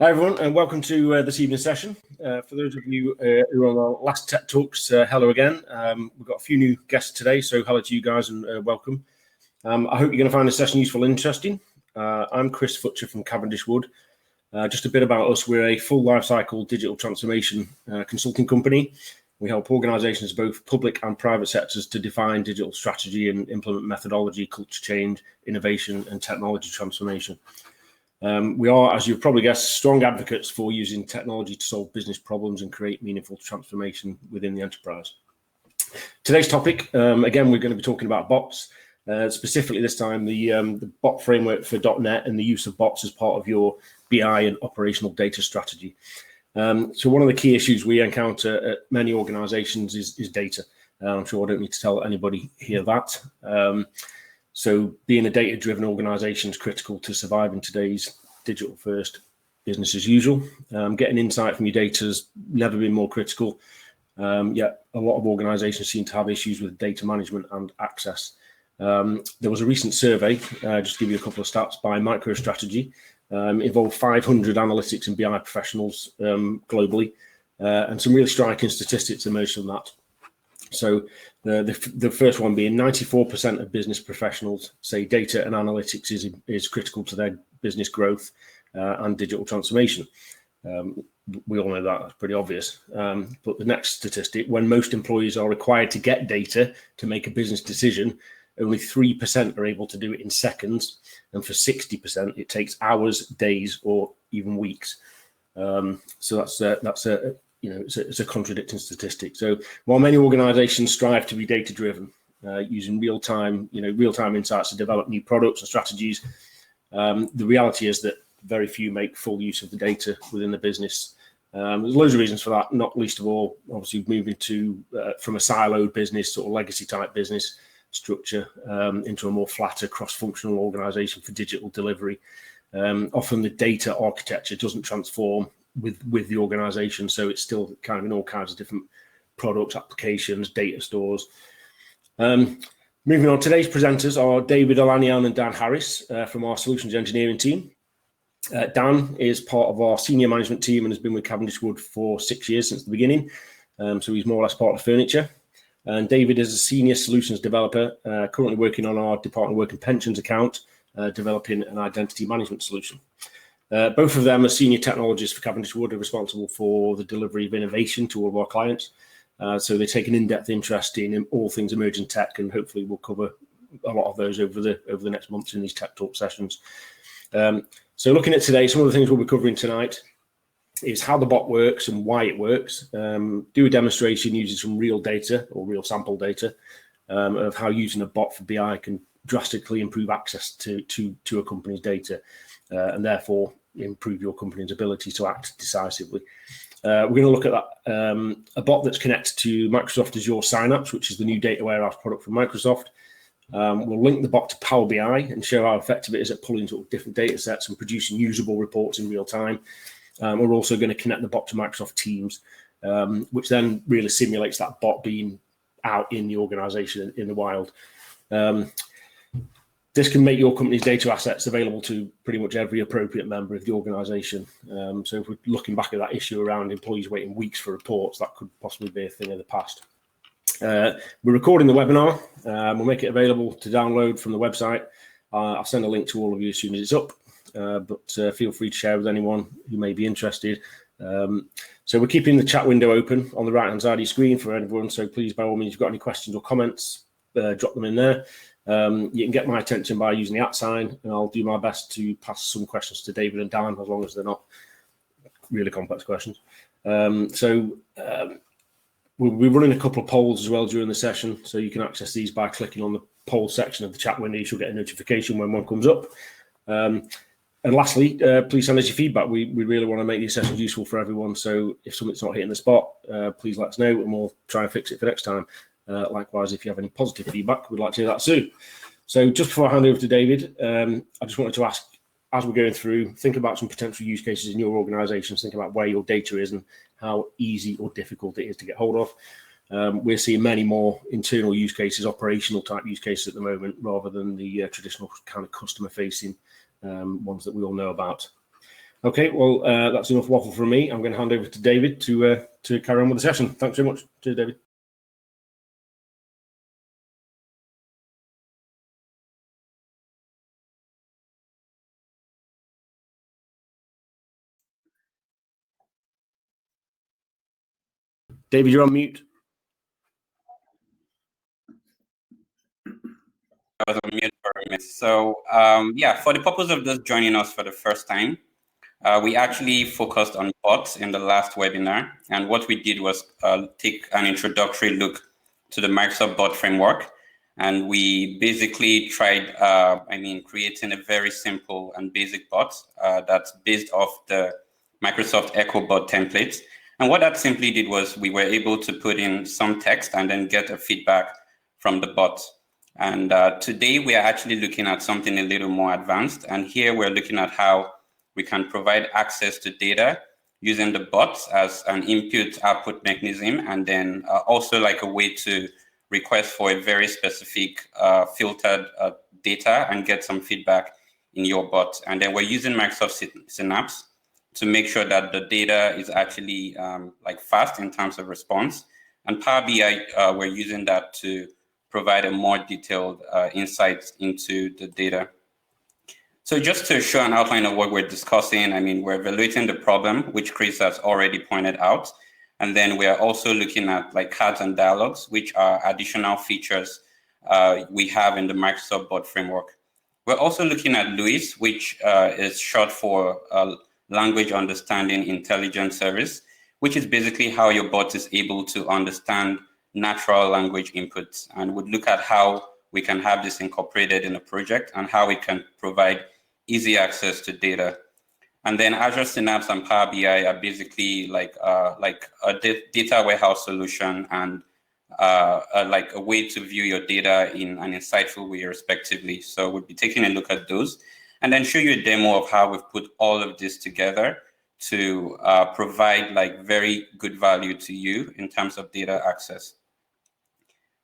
Hi everyone, and welcome to this evening's session. For those of you who are on our last Tech Talks, hello again. We've got a few new guests today, so hello to you guys and welcome. I hope you're going to find this session useful and interesting. I'm Chris Futcher from Cavendish Wood. Just a bit about us: we're a full lifecycle digital transformation consulting company. We help organisations, both public and private sectors, to define digital strategy and implement methodology, culture change, innovation, and technology transformation. We are, as you've probably guessed, strong advocates for using technology to solve business problems and create meaningful transformation within the enterprise. Today's topic, again, we're going to be talking about bots, specifically this time the bot framework for .NET and the use of bots as part of your BI and operational data strategy. So one of the key issues we encounter at many organizations is data. I'm sure I don't need to tell anybody here that. So being a data-driven organization is critical to survive in today's digital-first business as usual. Getting insight from your data has never been more critical, yet a lot of organizations seem to have issues with data management and access. There was a recent survey, just to give you a couple of stats, by MicroStrategy, involved 500 analytics and BI professionals globally, and some really striking statistics emerged from that. So the first one being 94% of business professionals say data and analytics is critical to their business growth and digital transformation. We all know that, that's pretty obvious. But the next statistic, when most employees are required to get data to make a business decision, only 3% are able to do it in seconds. And for 60%, it takes hours, days, or even weeks. So that's a it's a contradicting statistic. So while many organizations strive to be data-driven, using real-time insights to develop new products and strategies, the reality is that very few make full use of the data within the business. There's loads of reasons for that, not least of all, obviously moving from a siloed business, sort of legacy type business structure, into a more flatter cross-functional organization for digital delivery. Often the data architecture doesn't transform with the organization, so it's still kind of in all kinds of different products, applications, data stores. Moving on, today's presenters are David Olaniyan and Dan Harris from our solutions engineering team. Dan is part of our senior management team and has been with Cavendish Wood for 6 years since the beginning, so he's more or less part of the furniture. And David is a senior solutions developer, currently working on our Department of Work and Pensions account, developing an identity management solution. Both of them are senior technologists for Cavendish Wood, are responsible for the delivery of innovation to all of our clients. So they take an in-depth interest in all things emerging tech, and hopefully we'll cover a lot of those over the next months in these Tech Talk sessions. So looking at today, some of the things we'll be covering tonight is how the bot works and why it works. Do a demonstration using some real data or real sample data of how using a bot for BI can drastically improve access to a company's data, and therefore improve your company's ability to act decisively. We're going to look at that, a bot that's connected to Microsoft Azure Synapse, which is the new data warehouse product from Microsoft. We'll link the bot to Power BI and show how effective it is at pulling sort of different data sets and producing usable reports in real time. We're also going to connect the bot to Microsoft Teams, which then really simulates that bot being out in the organization in the wild. This can make your company's data assets available to pretty much every appropriate member of the organization. So if we're looking back at that issue around employees waiting weeks for reports, that could possibly be a thing of the past. We're recording the webinar. We'll make it available to download from the website. I'll send a link to all of you as soon as it's up, but feel free to share with anyone who may be interested. So we're keeping the chat window open on the right-hand side of your screen for everyone. So please, by all means, if you've got any questions or comments, drop them in there. You can get my attention by using the @ sign, and I'll do my best to pass some questions to David and Dan, as long as they're not really complex questions. We'll be running a couple of polls as well during the session, so you can access these by clicking on the poll section of the chat window. You should get a notification when one comes up. And lastly, please send us your feedback. We really want to make these sessions useful for everyone, so if something's not hitting the spot, please let us know, and we'll try and fix it for next time. Likewise, if you have any positive feedback, we'd like to hear that too. So just before I hand over to David, I just wanted to ask, as we're going through, think about some potential use cases in your organizations, think about where your data is and how easy or difficult it is to get hold of. We're seeing many more internal use cases, operational type use cases at the moment, rather than the traditional kind of customer facing ones that we all know about. Okay, well, that's enough waffle from me. I'm going to hand over to David to carry on with the session. Thanks very much. Cheers, David. David, you're on mute. I was on mute for a minute. So yeah, for the purpose of those joining us for the first time, we actually focused on bots in the last webinar. And what we did was take an introductory look to the Microsoft bot framework. And we basically tried, creating a very simple and basic bot that's based off the Microsoft Echo bot templates. And what that simply did was we were able to put in some text and then get a feedback from the bot. And today we are actually looking at something a little more advanced. And here we're looking at how we can provide access to data using the bots as an input-output mechanism, and then also like a way to request for a very specific filtered data and get some feedback in your bot. And then we're using Microsoft Synapse to make sure that the data is actually like fast in terms of response. And Power BI, we're using that to provide a more detailed insights into the data. So just to show an outline of what we're discussing, I mean, we're evaluating the problem, which Chris has already pointed out. And then we are also looking at like cards and dialogues, which are additional features we have in the Microsoft bot framework. We're also looking at LUIS, which is short for Language Understanding Intelligence Service, which is basically how your bot is able to understand natural language inputs, and would look at how we can have this incorporated in a project and how it can provide easy access to data. And then Azure Synapse and Power BI are basically like a data warehouse solution and like a way to view your data in an insightful way, respectively. So we'll be taking a look at those and then show you a demo of how we've put all of this together to provide like very good value to you in terms of data access.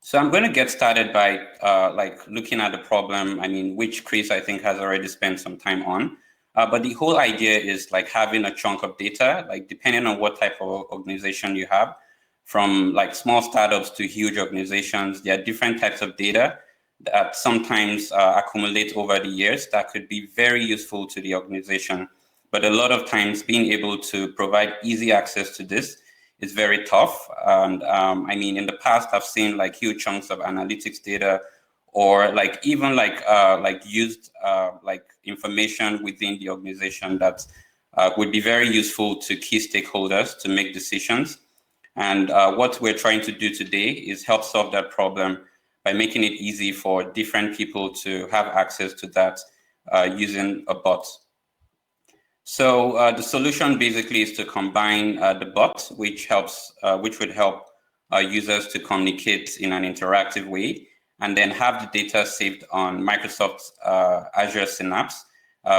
So I'm going to get started by like looking at the problem, I mean, which Chris, I think, has already spent some time on. But the whole idea is like having a chunk of data, like depending on what type of organization you have, from like small startups to huge organizations, there are different types of data that sometimes accumulate over the years that could be very useful to the organization. But a lot of times being able to provide easy access to this is very tough. And I mean, in the past, I've seen like huge chunks of analytics data or like even like used like information within the organization that would be very useful to key stakeholders to make decisions. And what we're trying to do today is help solve that problem by making it easy for different people to have access to that using a bot. So the solution basically is to combine the bot, which would help users to communicate in an interactive way, and then have the data saved on Microsoft's Azure Synapse,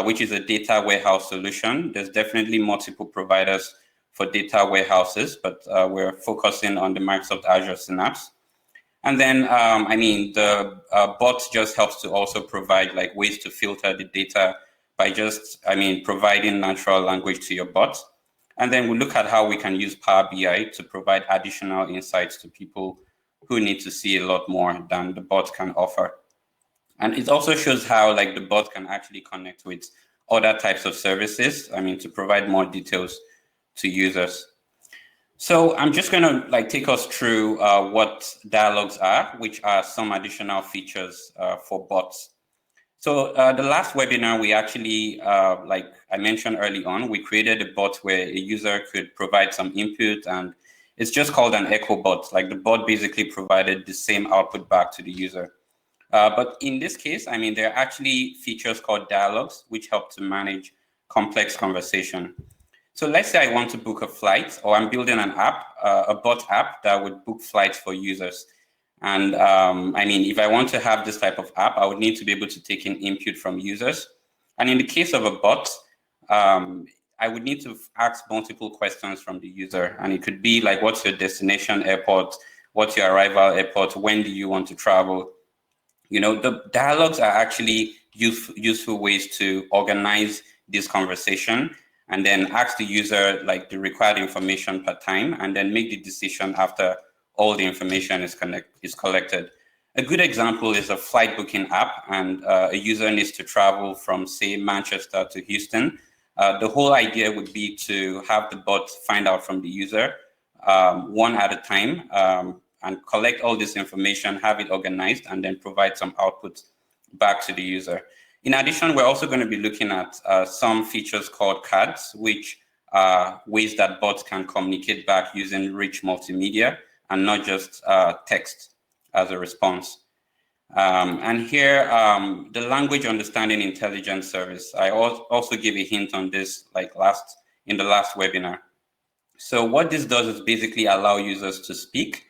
which is a data warehouse solution. There's definitely multiple providers for data warehouses, but we're focusing on the Microsoft Azure Synapse. And then, I mean, the bot just helps to also provide like ways to filter the data by just, I mean, providing natural language to your bot. And then we'll look at how we can use Power BI to provide additional insights to people who need to see a lot more than the bot can offer. And it also shows how like the bot can actually connect with other types of services, I mean, to provide more details to users. So I'm just going to like take us through what dialogues are, which are some additional features for bots. So the last webinar, we actually, like I mentioned early on, we created a bot where a user could provide some input, and it's just called an echo bot. Like the bot basically provided the same output back to the user. But in this case, I mean, there are actually features called dialogues, which help to manage complex conversation. So let's say I want to book a flight, or I'm building an app, a bot app that would book flights for users. And I mean, if I want to have this type of app, I would need to be able to take in input from users. And in the case of a bot, I would need to ask multiple questions from the user. And it could be like, what's your destination airport? What's your arrival airport? When do you want to travel? You know, the dialogues are actually useful ways to organize this conversation and then ask the user like the required information per time, and then make the decision after all the information is collected. A good example is a flight booking app, and a user needs to travel from, say, Manchester to Houston. The whole idea would be to have the bot find out from the user one at a time, and collect all this information, have it organized, and then provide some output back to the user. In addition, we're also going to be looking at some features called cards, which are ways that bots can communicate back using rich multimedia and not just text as a response. And here, the language understanding intelligence service, I also gave a hint on this in the last webinar. So what this does is basically allow users to speak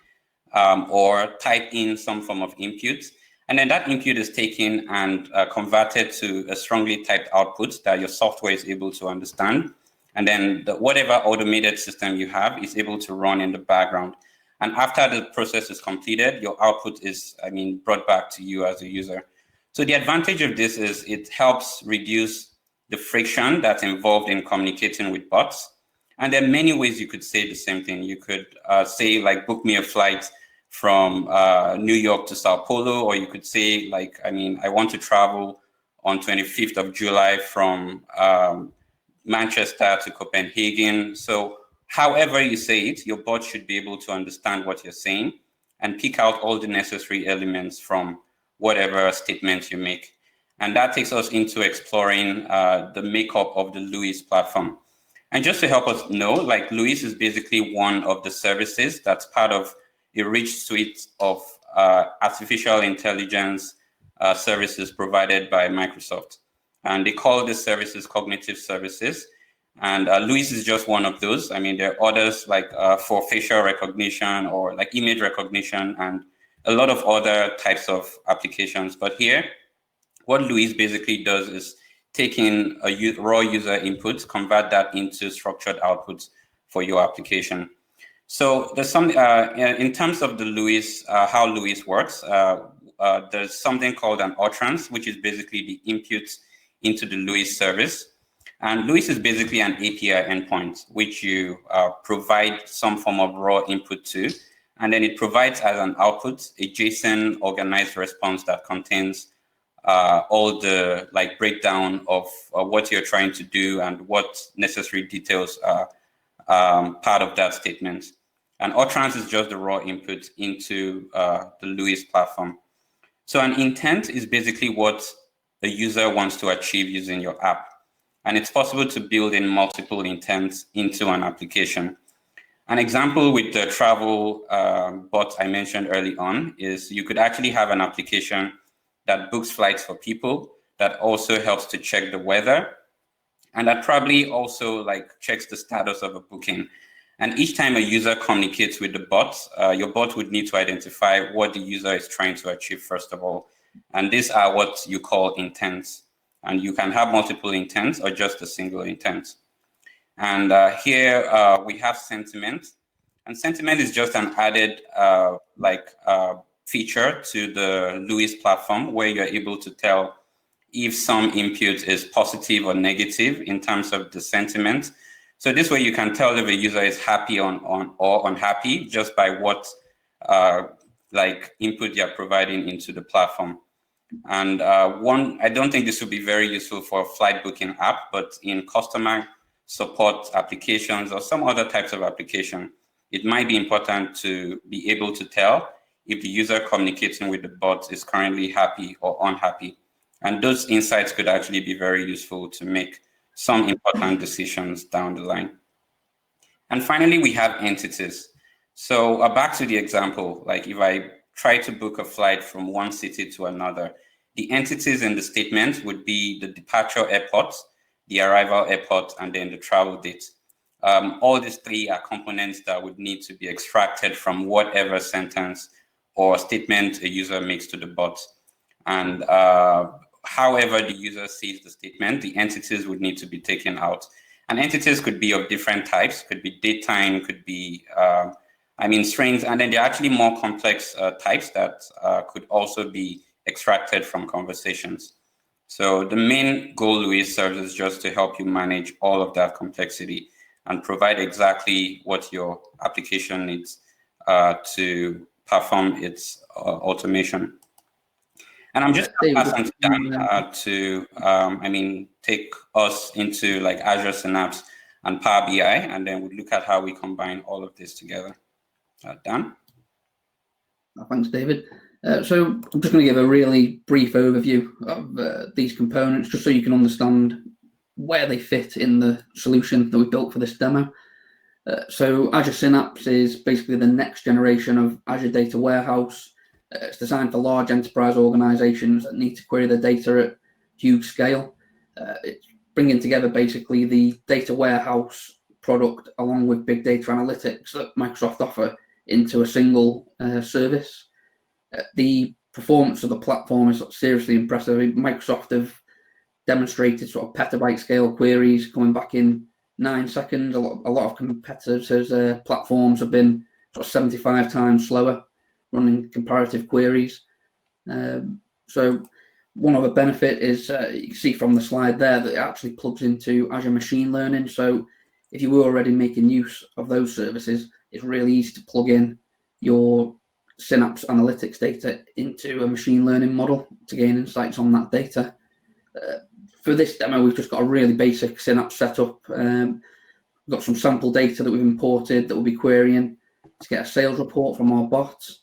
or type in some form of input. And then that input is taken and converted to a strongly typed output that your software is able to understand. And then whatever automated system you have is able to run in the background. And after the process is completed, your output is, brought back to you as a user. So the advantage of this is it helps reduce the friction that's involved in communicating with bots. And there are many ways you could say the same thing. You could say, like, book me a flight from New York to Sao Paulo, or you could say, like, I want to travel on 25th of July from Manchester to Copenhagen. So however you say it, your bot should be able to understand what you're saying and pick out all the necessary elements from whatever statement you make. And that takes us into exploring the makeup of the LUIS platform. And just to help us know, like, LUIS is basically one of the services that's part of a rich suite of artificial intelligence services provided by Microsoft. And they call these services cognitive services. And LUIS is just one of those. There are others like for facial recognition or like image recognition and a lot of other types of applications. But here, what LUIS basically does is take in a raw user input, convert that into structured outputs for your application. So there's some, in terms of the LUIS, how LUIS works, there's something called an utterance, which is basically the input into the LUIS service. And LUIS is basically an API endpoint, which you provide some form of raw input to, and then it provides as an output a JSON organized response that contains all the breakdown of what you're trying to do and what necessary details are part of that statement. And utterance is just the raw input into the LUIS platform. So an intent is basically what a user wants to achieve using your app. And it's possible to build in multiple intents into an application. An example with the travel bot I mentioned early on is you could actually have an application that books flights for people, that also helps to check the weather, and that probably also checks the status of a booking. And each time a user communicates with the bot, your bot would need to identify what the user is trying to achieve first of all. And these are what you call intents. And you can have multiple intents or just a single intent. And here we have sentiment. And sentiment is just an added feature to the LUIS platform where you're able to tell if some input is positive or negative in terms of the sentiment. So this way you can tell if a user is happy or unhappy just by what input you're providing into the platform. And I don't think this would be very useful for a flight booking app, but in customer support applications or some other types of application, it might be important to be able to tell if the user communicating with the bot is currently happy or unhappy. And those insights could actually be very useful to make some important decisions down the line. And finally, we have entities. So back to the example, if I try to book a flight from one city to another, the entities in the statement would be the departure airport, the arrival airport, and then the travel date. All these three are components that would need to be extracted from whatever sentence or statement a user makes to the bot. And however the user sees the statement, the entities would need to be taken out. And entities could be of different types, could be datetime, could be strings, and then there are actually more complex types that could also be extracted from conversations. So the main goal, Luis, serves is just to help you manage all of that complexity and provide exactly what your application needs to perform its automation. And I'm just going to pass on to Dan to, take us into like Azure Synapse and Power BI, and then we look at how we combine all of this together. Dan? Thanks, David. So I'm just going to give a really brief overview of these components, just so you can understand where they fit in the solution that we built for this demo. So Azure Synapse is basically the next generation of Azure Data Warehouse. It's designed for large enterprise organizations that need to query their data at huge scale. It's bringing together basically the data warehouse product along with big data analytics that Microsoft offer into a single service. The performance of the platform is seriously impressive. Microsoft have demonstrated sort of petabyte scale queries coming back in 9 seconds. A lot of competitors' platforms have been sort of 75 times slower running comparative queries. So one other benefit is you can see from the slide there that it actually plugs into Azure Machine Learning. So if you were already making use of those services, it's really easy to plug in your Synapse analytics data into a machine learning model to gain insights on that data. For this demo, we've just got a really basic Synapse setup. We've got some sample data that we've imported that we'll be querying to get a sales report from our bots.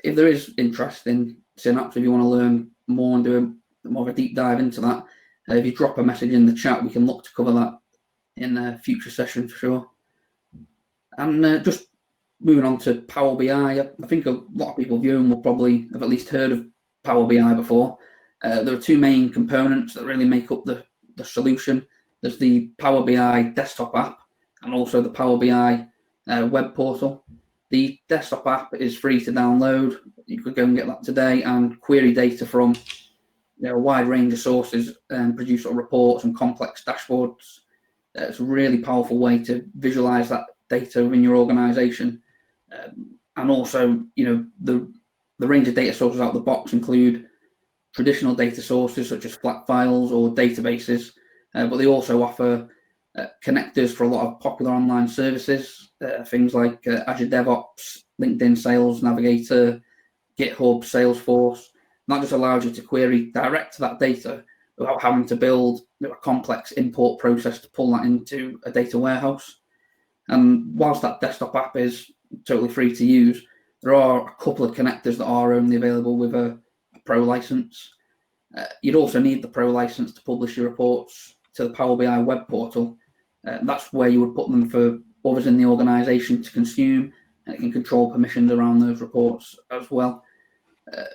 If there is interest in Synapse, if you want to learn more and do more of a deep dive into that, if you drop a message in the chat, we can look to cover that in a future session for sure. And just moving on to Power BI, I think a lot of people viewing will probably have at least heard of Power BI before. There are two main components that really make up the solution. There's the Power BI desktop app and also the Power BI web portal. The desktop app is free to download. You could go and get that today and query data from a wide range of sources and produce reports and complex dashboards. It's a really powerful way to visualize that data within your organization. And also, the range of data sources out of the box include traditional data sources such as flat files or databases, but they also offer connectors for a lot of popular online services, things like Azure DevOps, LinkedIn Sales Navigator, GitHub, Salesforce. And that just allows you to query direct to that data without having to build a complex import process to pull that into a data warehouse. And whilst that desktop app is totally free to use, there are a couple of connectors that are only available with a Pro license. You'd also need the Pro license to publish your reports to the Power BI web portal. That's where you would put them for others in the organization to consume, and it can control permissions around those reports as well.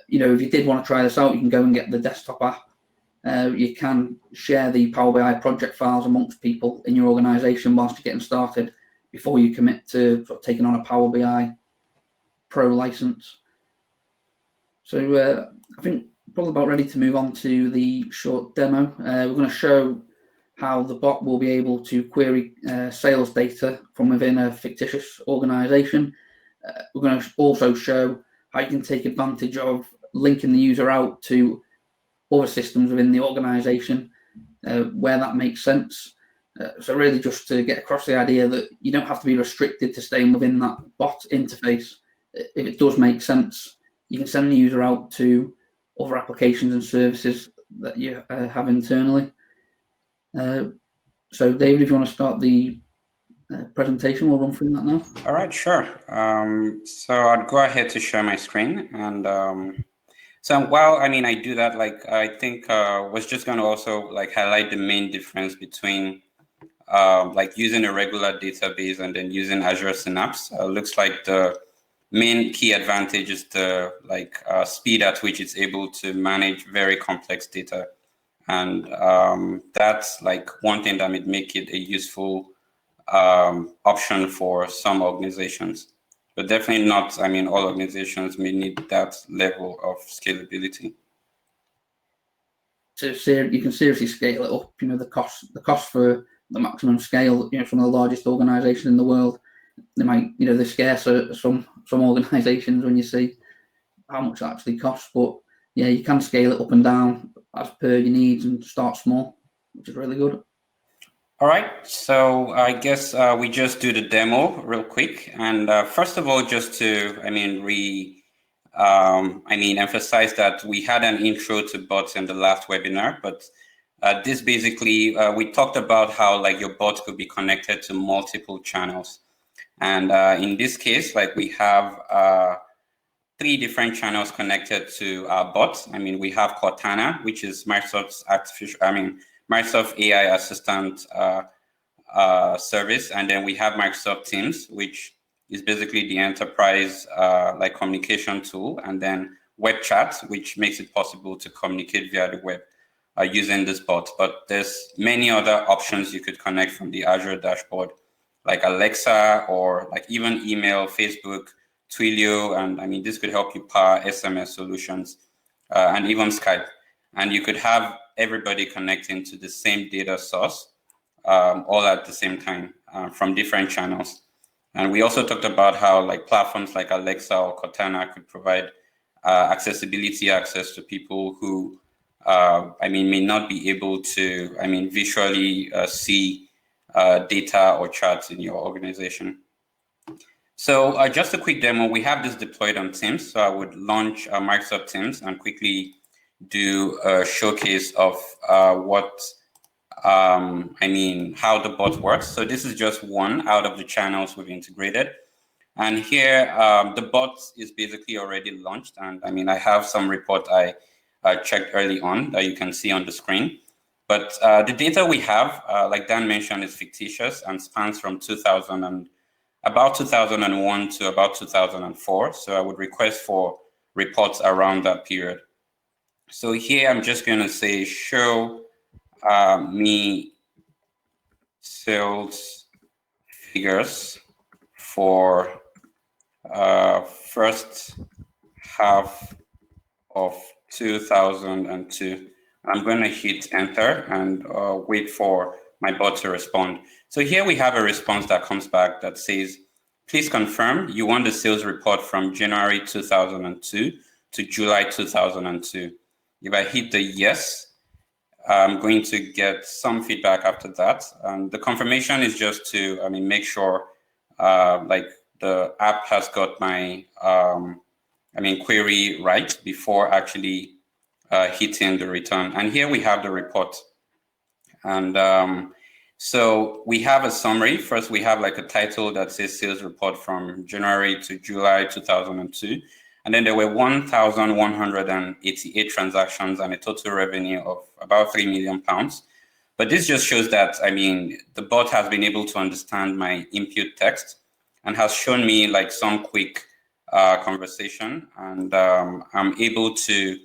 If you did want to try this out, you can go and get the desktop app. You can share the Power BI project files amongst people in your organization whilst you're getting started before you commit to taking on a Power BI Pro license. So I think probably about ready to move on to the short demo. We're going to show how the bot will be able to query sales data from within a fictitious organization. We're going to also show how you can take advantage of linking the user out to other systems within the organization where that makes sense. So really just to get across the idea that you don't have to be restricted to staying within that bot interface. If it does make sense, you can send the user out to other applications and services that you have internally. So David, if you want to start the presentation, we'll run through that now. All right, sure. So I'd go ahead to share my screen. And so while I do that, I think was just going to also highlight the main difference between using a regular database and then using Azure Synapse. Looks like the main key advantage is the speed at which it's able to manage very complex data. And that's one thing that would make it a useful option for some organizations, but definitely not. All organizations may need that level of scalability. So you can seriously scale it up. The cost for the maximum scale. Some of the largest organizations in the world, they might, they're scarce at some organizations when you see how much it actually costs. But yeah, you can scale it up and down as per your needs and start small, which is really good. All right, so I guess we just do the demo real quick. And first of all, just to, emphasize that we had an intro to bots in the last webinar, but this basically, we talked about how like your bot could be connected to multiple channels. And in this case, like we have 3 different channels connected to our bots. We have Cortana, which is Microsoft's Microsoft AI assistant service, and then we have Microsoft Teams, which is basically the enterprise like communication tool, and then web chat, which makes it possible to communicate via the web using this bot. But there's many other options you could connect from the Azure dashboard, like Alexa, or like even email, Facebook, Twilio, and this could help you power SMS solutions, and even Skype. And you could have everybody connecting to the same data source all at the same time from different channels. And we also talked about how like platforms like Alexa or Cortana could provide access to people who may not be able to visually see data or charts in your organization. So just a quick demo, we have this deployed on Teams. So I would launch Microsoft Teams and quickly do a showcase of how the bot works. So this is just one out of the channels we've integrated. And here, the bot is basically already launched. And I have some report I checked early on that you can see on the screen. But the data we have, like Dan mentioned, is fictitious and spans from about 2001 to about 2004. So I would request for reports around that period. So here I'm just going to say, show me sales figures for first half of 2002. I'm going to hit enter and wait for my bot to respond. So here we have a response that comes back that says, please confirm you want the sales report from January 2002 to July 2002. If I hit the yes, I'm going to get some feedback after that. The confirmation is just to, make sure like the app has got my, query right before actually hitting the return. And here we have the report. And so we have a summary. First, we have like a title that says sales report from January to July 2002. And then there were 1,188 transactions and a total revenue of about £3 million. But this just shows that, the bot has been able to understand my input text and has shown me like some quick conversation. And I'm able to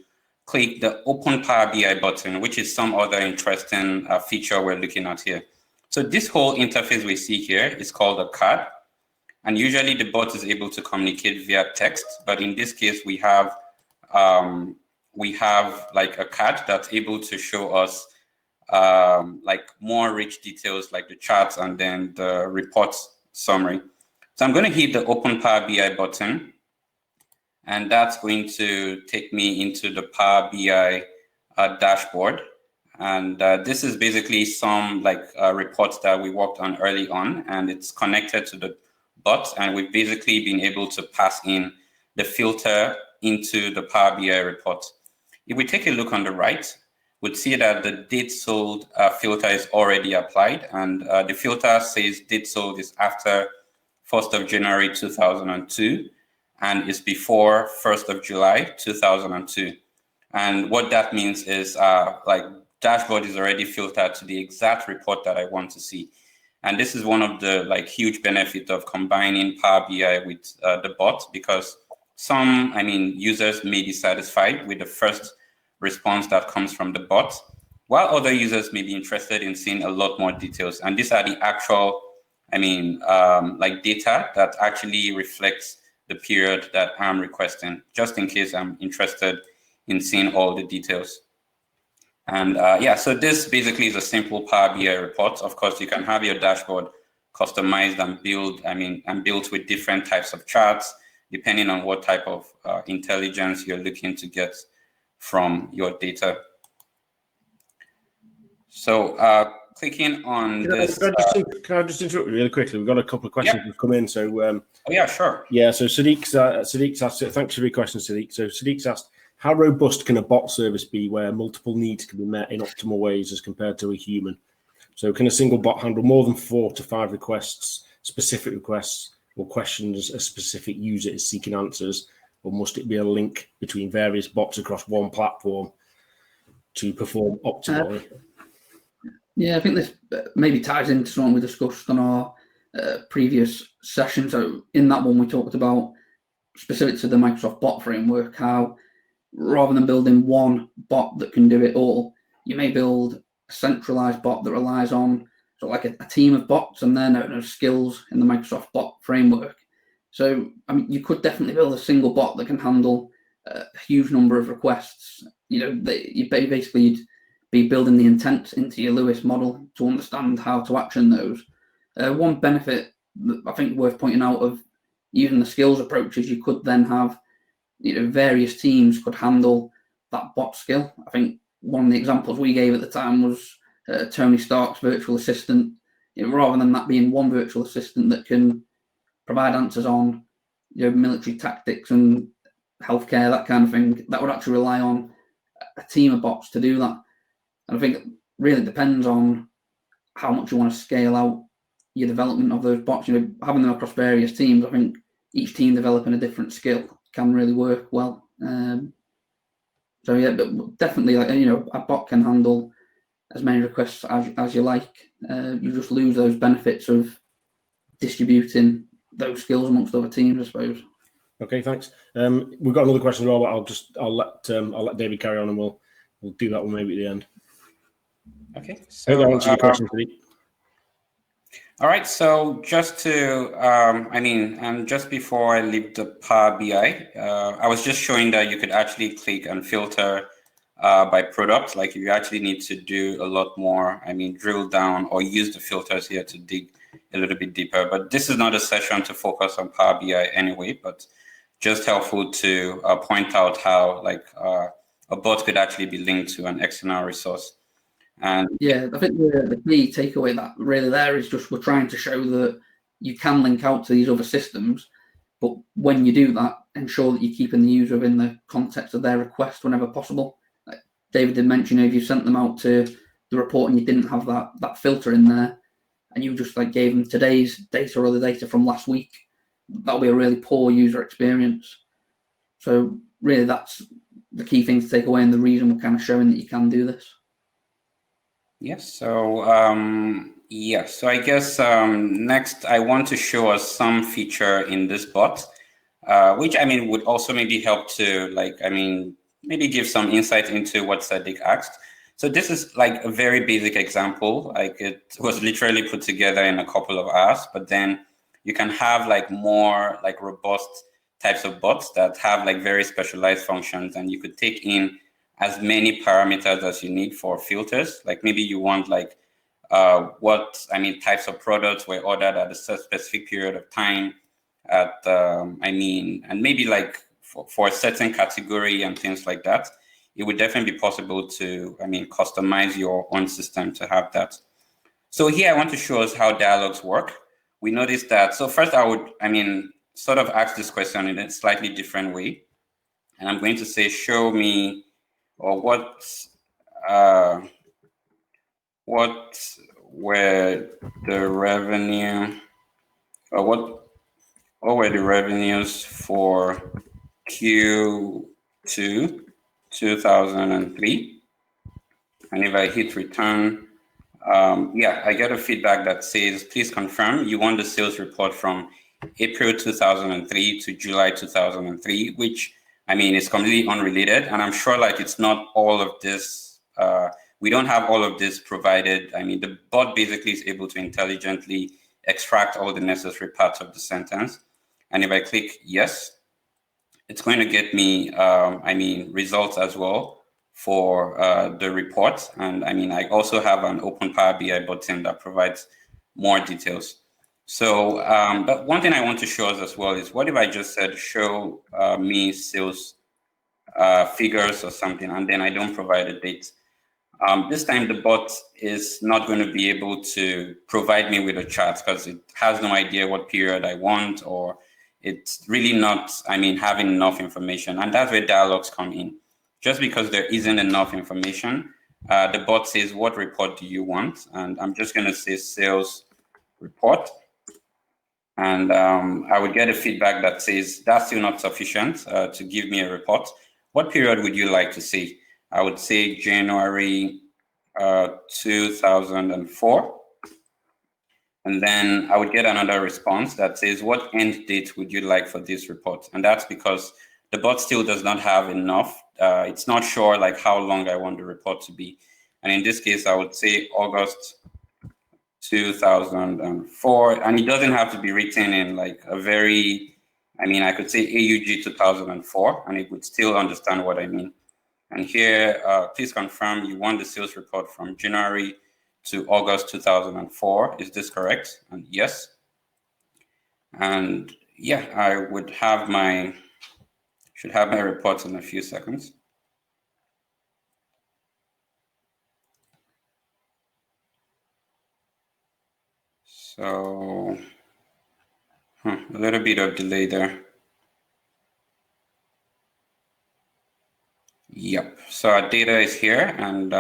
click the Open Power BI button, which is some other interesting feature we're looking at here. So this whole interface we see here is called a card. And usually the bot is able to communicate via text, but in this case we have like a card that's able to show us like more rich details like the charts and then the report summary. So I'm going to hit the Open Power BI button, and that's going to take me into the Power BI dashboard. And this is basically some like reports that we worked on early on, and it's connected to the bot, and we've basically been able to pass in the filter into the Power BI report. If we take a look on the right, we'd see that the date sold filter is already applied, and the filter says date sold is after 1st of January 2002 and is before 1st of July 2002. And what that means is like dashboard is already filtered to the exact report that I want to see. And this is one of the like huge benefits of combining Power BI with the bot, because some, users may be satisfied with the first response that comes from the bot, while other users may be interested in seeing a lot more details. And these are the actual, like data that actually reflects the period that I'm requesting, just in case I'm interested in seeing all the details. And so this basically is a simple Power BI report. Of course, you can have your dashboard customized and built with different types of charts, depending on what type of intelligence you're looking to get from your data. So clicking on this. Can I just interrupt you really quickly? We've got a couple of questions that have come in. So oh yeah, sure. Yeah, so Sadiq's asked. Thanks for your question, Sadiq. So Sadiq's asked, how robust can a bot service be where multiple needs can be met in optimal ways as compared to a human? So can a single bot handle more than 4 to 5 requests, specific requests, or questions a specific user is seeking answers, or must it be a link between various bots across one platform to perform optimally? Yeah, I think this maybe ties into something we discussed on our previous session. So in that one, we talked about, specific to the Microsoft bot framework, how rather than building one bot that can do it all, you may build a centralized bot that relies on sort of like a team of bots, and they're known as skills in the Microsoft bot framework. So, I mean, you could definitely build a single bot that can handle a huge number of requests. You know, you'd be building the intent into your Lewis model to understand how to action those. One benefit that I think worth pointing out of using the skills approach is you could then have, various teams could handle that bot skill. I think one of the examples we gave at the time was Tony Stark's virtual assistant. Rather than that being one virtual assistant that can provide answers on military tactics and healthcare, that kind of thing, that would actually rely on a team of bots to do that. And I think it really depends on how much you want to scale out your development of those bots. Having them across various teams, I think each team developing a different skill can really work well. So yeah, but definitely, a bot can handle as many requests as you like. You just lose those benefits of distributing those skills amongst other teams, I suppose. Okay, thanks. We've got another question as well, but I'll let David carry on, and we'll do that one maybe at the end. Okay. So I hope that answers your question, Sadiq. All right. So just to, and just before I leave the Power BI, I was just showing that you could actually click and filter by product. Like if you actually need to do a lot more, drill down or use the filters here to dig a little bit deeper. But this is not a session to focus on Power BI anyway, but just helpful to point out how a bot could actually be linked to an external resource. And yeah, I think the key takeaway that really there is just we're trying to show that you can link out to these other systems, but when you do that, ensure that you're keeping the user within the context of their request whenever possible. Like David did mention, if you sent them out to the report and you didn't have that filter in there, and you just gave them today's data or the data from last week, that'll be a really poor user experience. So really, that's the key thing to take away, and the reason we're kind of showing that you can do this. Yes. So so I guess next I want to show us some feature in this bot, which would also maybe help to maybe give some insight into what Sadiq asked. So this is a very basic example. It was literally put together in a couple of hours, but then you can have more robust types of bots that have very specialized functions, and you could take in as many parameters as you need for filters. Maybe you want types of products were ordered at a specific period of time and maybe for a certain category and things like that. It would definitely be possible to customize your own system to have that. So here I want to show us how dialogues work. We noticed that. So first I would sort of ask this question in a slightly different way, and I'm going to say, show me, or what were the revenue, or what were the revenues for Q2 2003? And if I hit return, I get a feedback that says, please confirm you want the sales report from April 2003 to July 2003, which it's completely unrelated, and I'm sure it's not all of this. We don't have all of this provided. The bot basically is able to intelligently extract all the necessary parts of the sentence. And if I click yes, it's going to get me, results as well for the report. And I also have an open Power BI button that provides more details. So, but one thing I want to show us as well is, what if I just said, show me sales figures or something, and then I don't provide a date? This time the bot is not going to be able to provide me with a chart because it has no idea what period I want, or it's really not, having enough information. And that's where dialogues come in. Just because there isn't enough information, the bot says, what report do you want? And I'm just going to say sales report. And I would get a feedback that says, that's still not sufficient to give me a report. What period would you like to see? I would say January 2004. And then I would get another response that says, what end date would you like for this report? And that's because the bot still does not have enough. It's not sure like how long I want the report to be. And in this case, I would say August 2004. And it doesn't have to be written in like a very, I could say AUG 2004, and it would still understand what I mean. And here, please confirm you want the sales report from January to August 2004. Is this correct? And yes. And yeah, I would have should have my reports in a few seconds. So a little bit of delay there. Yep, so our data is here, and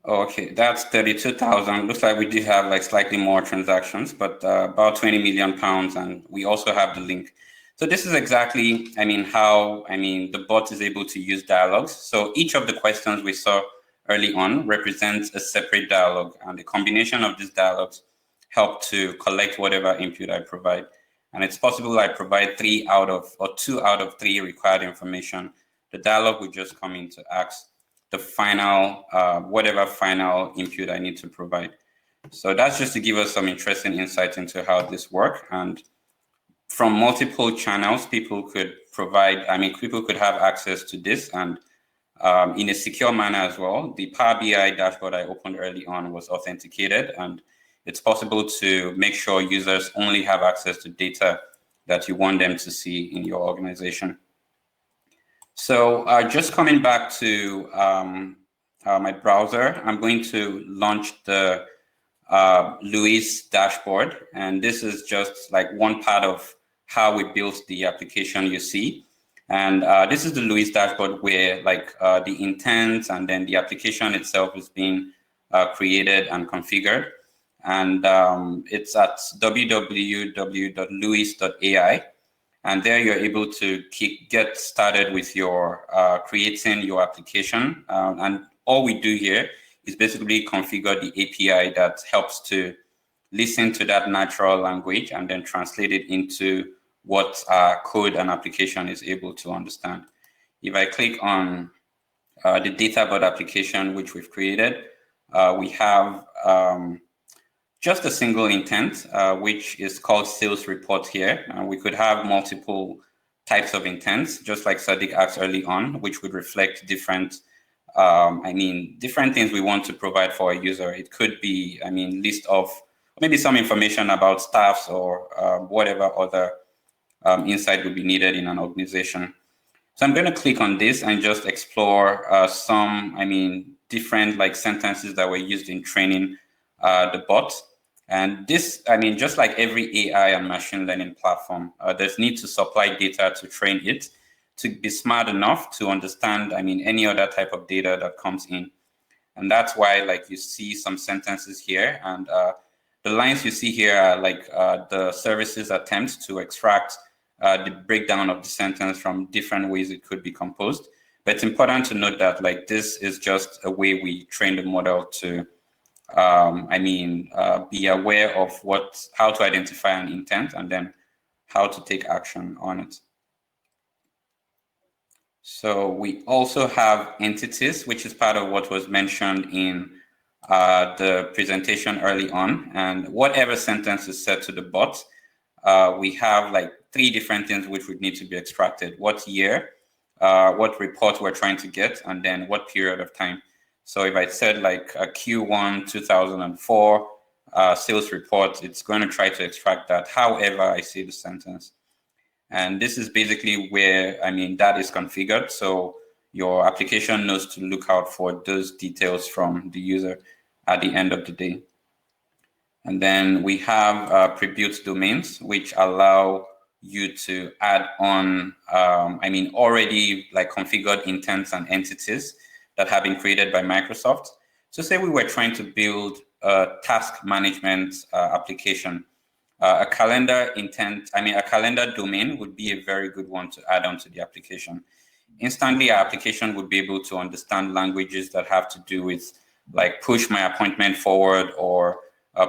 okay, that's 32,000. Looks like we did have like slightly more transactions, but about 20 million pounds, and we also have the link. So this is exactly, how, the bot is able to use dialogues. So each of the questions we saw early on represents a separate dialogue, and the combination of these dialogues help to collect whatever input I provide. And it's possible I provide 2 out of 3 required information. The dialogue will just come in to ask the final, whatever final input I need to provide. So that's just to give us some interesting insight into how this works. And from multiple channels, people could provide, people could have access to this, and in a secure manner as well. The Power BI dashboard I opened early on was authenticated, and it's possible to make sure users only have access to data that you want them to see in your organization. So just coming back to my browser, I'm going to launch the Luis dashboard. And this is just like one part of how we built the application you see. And this is the Luis dashboard where like the intent and then the application itself is being created and configured. And it's at www.luis.ai. And there you're able to get started with your creating your application. And all we do here is basically configure the API that helps to listen to that natural language and then translate it into what code and application is able to understand. If I click on the DataBot application, which we've created, we have just a single intent, which is called sales report here. And we could have multiple types of intents, just like Sadiq asked early on, which would reflect different, different things we want to provide for a user. It could be, list of maybe some information about staffs or whatever other insight would be needed in an organization. So I'm going to click on this and just explore some, different like sentences that were used in training the bot. And this, just like every AI and machine learning platform, there's need to supply data to train it to be smart enough to understand, any other type of data that comes in. And that's why, like, you see some sentences here, and the lines you see here are like the services attempt to extract the breakdown of the sentence from different ways it could be composed. But it's important to note that, like, this is just a way we train the model to be aware of how to identify an intent and then how to take action on it. So we also have entities, which is part of what was mentioned in the presentation early on. And whatever sentence is set to the bot, we have like 3 different things which would need to be extracted: what year, what report we're trying to get, and then what period of time. So if I said like a Q1 2004 sales report, it's going to try to extract that however I see the sentence. And this is basically where, that is configured. So your application knows to look out for those details from the user at the end of the day. And then we have pre-built domains, which allow you to add on, already like configured intents and entities that have been created by Microsoft. So say we were trying to build a task management application. A calendar domain would be a very good one to add on to the application. Instantly, our application would be able to understand languages that have to do with like push my appointment forward or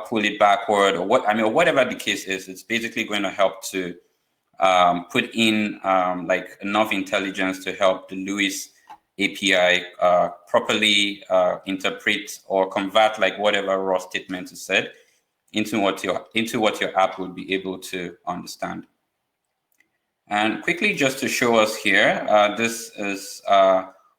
pull it backward, or whatever the case is. It's basically going to help to put in like enough intelligence to help the Lewis API properly interpret or convert like whatever raw statement is said into what your app would be able to understand. And quickly, just to show us here, this is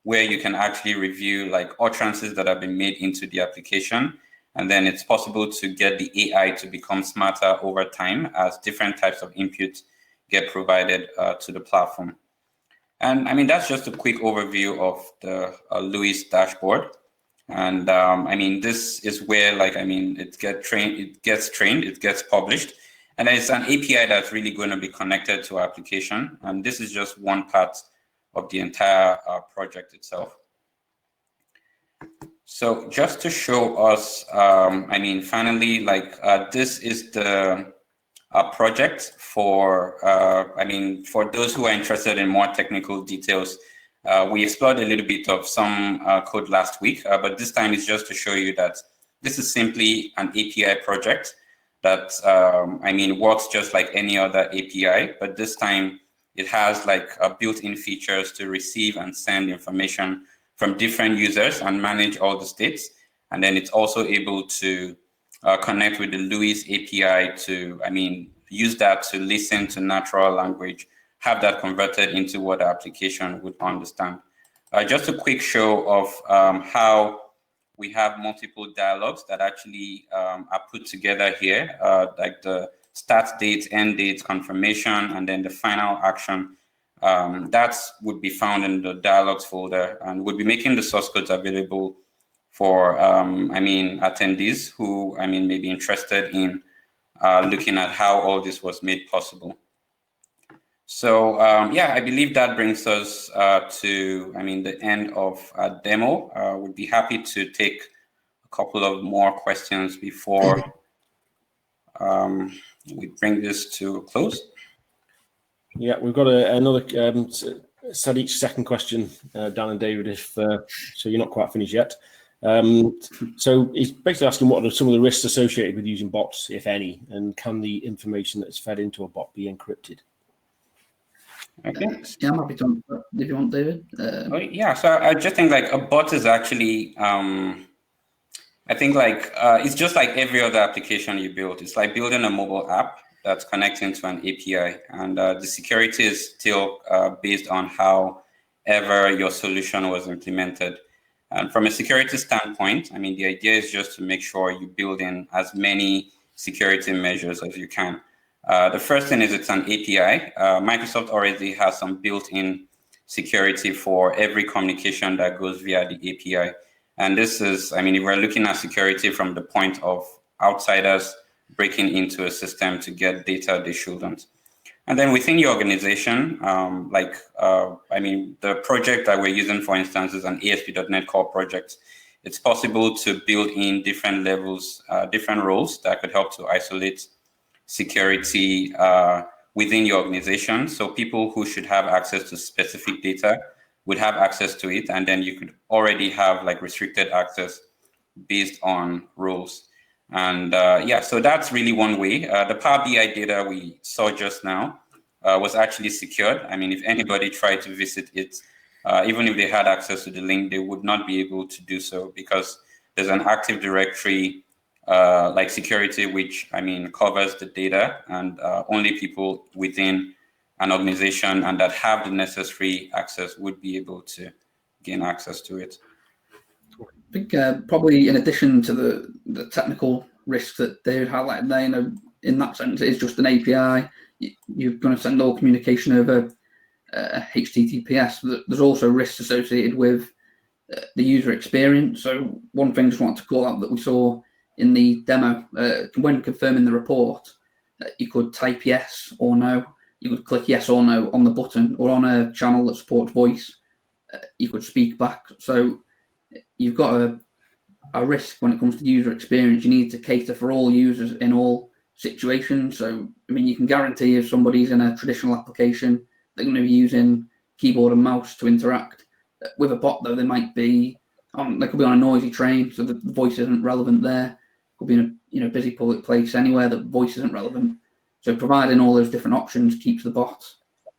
where you can actually review like utterances that have been made into the application. And then it's possible to get the AI to become smarter over time as different types of inputs get provided to the platform. And I mean, that's just a quick overview of the Lewis dashboard. And this is where it gets trained, it gets published. And it's an API that's really going to be connected to our application. And this is just one part of the entire project itself. So just to show us, finally, this is the project for, for those who are interested in more technical details. We explored a little bit of some code last week, but this time it's just to show you that this is simply an API project that, works just like any other API, but this time it has built-in features to receive and send information from different users and manage all the states. And then it's also able to connect with the Lewis API to, use that to listen to natural language, have that converted into what the application would understand. Just a quick show of how we have multiple dialogues that actually are put together here, like the start date, end date, confirmation, and then the final action. That would be found in the dialogues folder, and would be making the source codes available for attendees who may be interested in looking at how all this was made possible. So I believe that brings us to the end of our demo. Would be happy to take a couple of more questions before we bring this to a close. Yeah, we've got another Sadiq's second question, Dan and David, if so you're not quite finished yet. So he's basically asking what are some of the risks associated with using bots, if any, and can the information that's fed into a bot be encrypted? Okay. Yeah, I'm happy to answer that if you want, David. So I just think a bot is actually, it's just like every other application you build. It's like building a mobile app that's connecting to an API, and the security is still based on however your solution was implemented. And from a security standpoint, the idea is just to make sure you build in as many security measures as you can. The first thing is it's an API. Microsoft already has some built-in security for every communication that goes via the API. And this is, if we're looking at security from the point of outsiders breaking into a system to get data they shouldn't. And then within your organization, the project that we're using, for instance, is an ASP.NET Core project. It's possible to build in different levels, different roles that could help to isolate security within your organization. So people who should have access to specific data would have access to it. And then you could already have restricted access based on roles. And so that's really one way. The Power BI data we saw just now was actually secured. If anybody tried to visit it, even if they had access to the link, they would not be able to do so because there's an Active Directory security, which covers the data, and only people within an organization and that have the necessary access would be able to gain access to it. I think probably in addition to the technical risks that David highlighted there, in that sense, it is just an API. You're going to send all communication over HTTPS. There's also risks associated with the user experience. So one thing I just wanted to call out that we saw in the demo, when confirming the report, you could type yes or no. You could click yes or no on the button, or on a channel that supports voice, you could speak back. So you've got a risk when it comes to user experience. You need to cater for all users in all situations. So, I mean, you can guarantee if somebody's in a traditional application, they're going to be using keyboard and mouse to interact. With a bot, though, they might be they could be on a noisy train, so the voice isn't relevant there. Could be in a busy public place anywhere that voice isn't relevant. So providing all those different options keeps the bot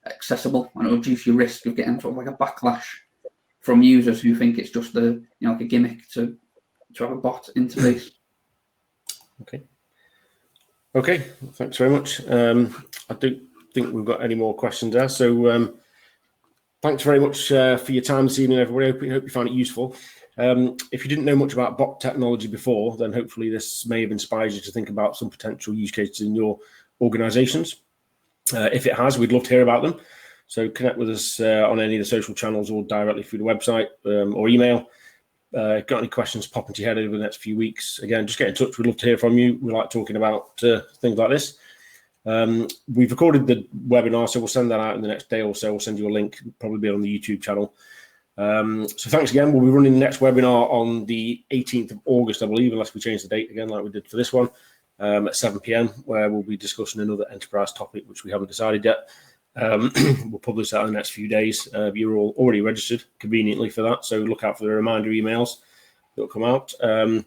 accessible, and it'll reduce your risk of getting sort of like a backlash from users who think it's just like a gimmick to have a bot interface. Okay, thanks very much. I don't think we've got any more questions there. So thanks very much for your time this evening, everybody. Hope you found it useful. If you didn't know much about bot technology before, then hopefully this may have inspired you to think about some potential use cases in your organizations. If it has, we'd love to hear about them. So connect with us on any of the social channels or directly through the website or email. Got any questions pop into your head over the next few weeks? Again, just get in touch. We'd love to hear from you. We like talking about things like this. We've recorded the webinar, so we'll send that out in the next day or so. We'll send you a link, probably be on the YouTube channel. So thanks again. We'll be running the next webinar on the 18th of August, I believe, unless we change the date again like we did for this one, at 7 p.m, where we'll be discussing another enterprise topic, which we haven't decided yet. We'll publish that in the next few days. You're all already registered conveniently for that, so look out for the reminder emails that will come out. And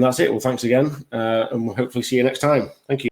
that's it. Well, thanks again, and we'll hopefully see you next time. Thank you.